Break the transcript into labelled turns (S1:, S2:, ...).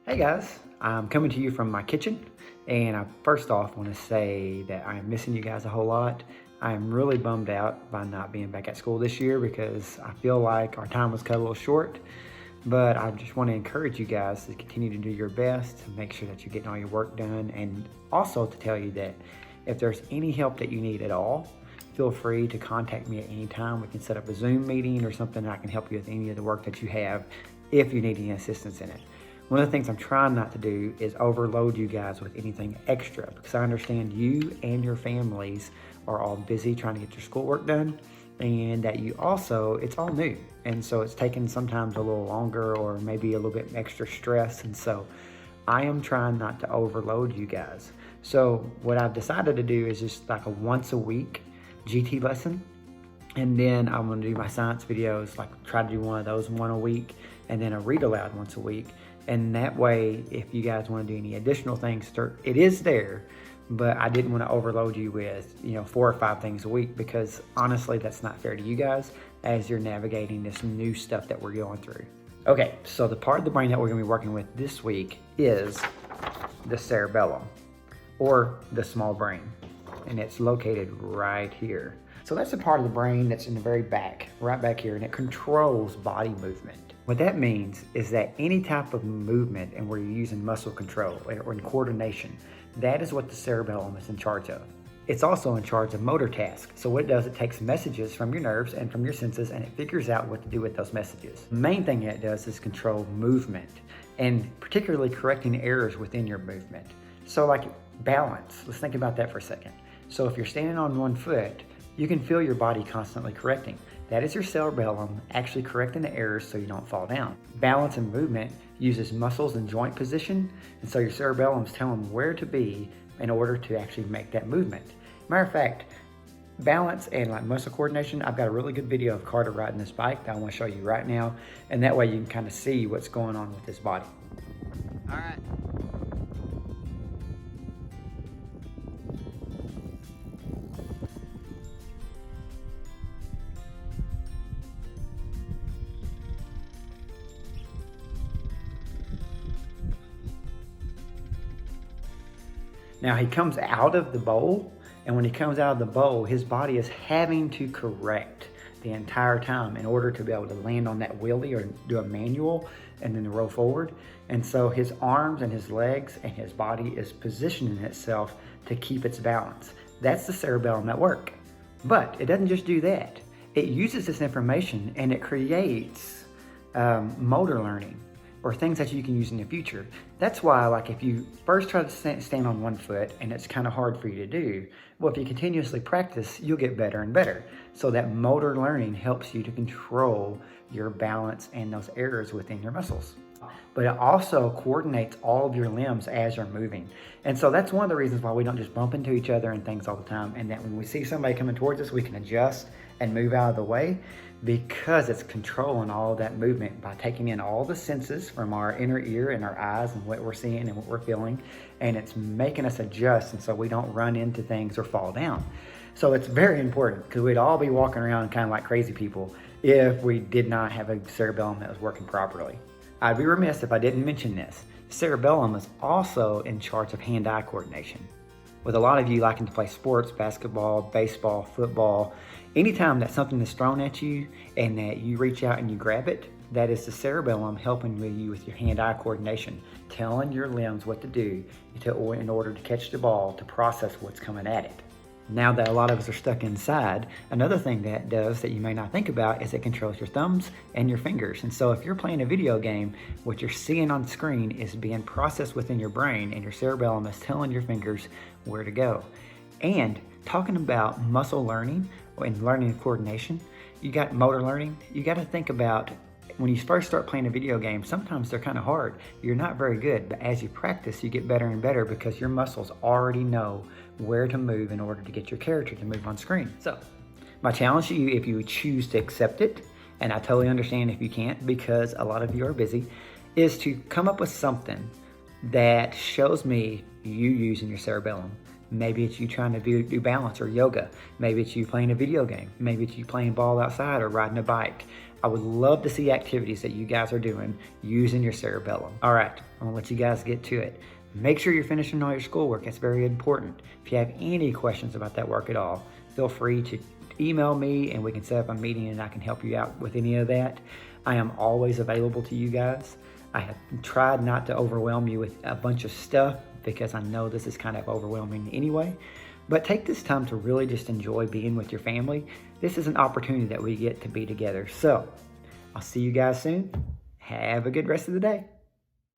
S1: Hey guys, I'm coming to you from my kitchen, and I first off want to say that I'm missing you guys a whole lot. I'm really bummed out by not being back at school this year because I feel like our time was cut a little short, but I just want to encourage you guys to continue to do your best to make sure that you're getting all your work done, and also to tell you that if there's any help that you need at all, feel free to contact me at any time. We can set up a Zoom meeting or something, and I can help you with any of the work that you have if you need any assistance in it. One of the things I'm trying not to do is overload you guys with anything extra, because I understand you and your families are all busy trying to get your schoolwork done, and that you also, it's all new. And so it's taking sometimes a little longer or maybe a little bit extra stress. And so I am trying not to overload you guys. So what I've decided to do is just like a once a week GT lesson. And then I'm gonna do my science videos, like try to do one of those one a week, and then a read aloud once a week. And that way, if you guys want to do any additional things, it is there, but I didn't want to overload you with, 4 or 5 things a week, because honestly, that's not fair to you guys as you're navigating this new stuff that we're going through. Okay, so the part of the brain that we're going to be working with this week is the cerebellum, or the small brain, and it's located right here. So that's the part of the brain that's in the very back, right back here, and it controls body movement. What that means is that any type of movement and where you're using muscle control or in coordination, that is what the cerebellum is in charge of. It's also in charge of motor tasks. So what it does, it takes messages from your nerves and from your senses, and it figures out what to do with those messages. The main thing it does is control movement, and particularly correcting errors within your movement. So like balance, let's think about that for a second. So if you're standing on one foot, you can feel your body constantly correcting. That is your cerebellum actually correcting the errors so you don't fall down. Balance and movement uses muscles and joint position, and so your cerebellum is telling where to be in order to actually make that movement. Matter of fact, balance and like muscle coordination, I've got a really good video of Carter riding this bike that I want to show you right now, and that way you can kind of see what's going on with his body.
S2: All right.
S1: Now he comes out of the bowl, and when he comes out of the bowl, his body is having to correct the entire time in order to be able to land on that wheelie or do a manual and then roll forward. And so his arms and his legs and his body is positioning itself to keep its balance. That's the cerebellum at work. But it doesn't just do that. It uses this information and it creates motor learning, or things that you can use in the future. That's why, like, if you first try to stand on one foot and it's kind of hard for you to do, well, if you continuously practice, you'll get better and better. So that motor learning helps you to control your balance and those errors within your muscles. But it also coordinates all of your limbs as you're moving. And so that's one of the reasons why we don't just bump into each other and things all the time, and that when we see somebody coming towards us, we can adjust and move out of the way, because it's controlling all of that movement by taking in all the senses from our inner ear and our eyes and what we're seeing and what we're feeling, and it's making us adjust, and so we don't run into things or fall down. So it's very important, because we'd all be walking around kind of like crazy people if we did not have a cerebellum that was working properly. I'd be remiss if I didn't mention this. Cerebellum is also in charge of hand-eye coordination. With a lot of you liking to play sports, basketball, baseball, football, anytime that something is thrown at you and that you reach out and you grab it, that is the cerebellum helping you with your hand-eye coordination, telling your limbs what to do in order to catch the ball, to process what's coming at it. Now that a lot of us are stuck inside, another thing that does that you may not think about is it controls your thumbs and your fingers. And so if you're playing a video game, what you're seeing on the screen is being processed within your brain, and your cerebellum is telling your fingers where to go. And talking about muscle learning and learning coordination, you got motor learning, you got to think about when you first start playing a video game, sometimes they're kind of hard. You're not very good, but as you practice, you get better and better, because your muscles already know where to move in order to get your character to move on screen. So my challenge to you, if you choose to accept it, and I totally understand if you can't, because a lot of you are busy, is to come up with something that shows me you using your cerebellum. Maybe it's you trying to do balance or yoga. Maybe it's you playing a video game. Maybe it's you playing ball outside or riding a bike. I would love to see activities that you guys are doing using your cerebellum. All right, I'm gonna let you guys get to it. Make sure you're finishing all your schoolwork. That's very important. If you have any questions about that work at all, feel free to email me and we can set up a meeting and I can help you out with any of that. I am always available to you guys. I have tried not to overwhelm you with a bunch of stuff because I know this is kind of overwhelming anyway. But take this time to really just enjoy being with your family. This is an opportunity that we get to be together. So I'll see you guys soon. Have a good rest of the day.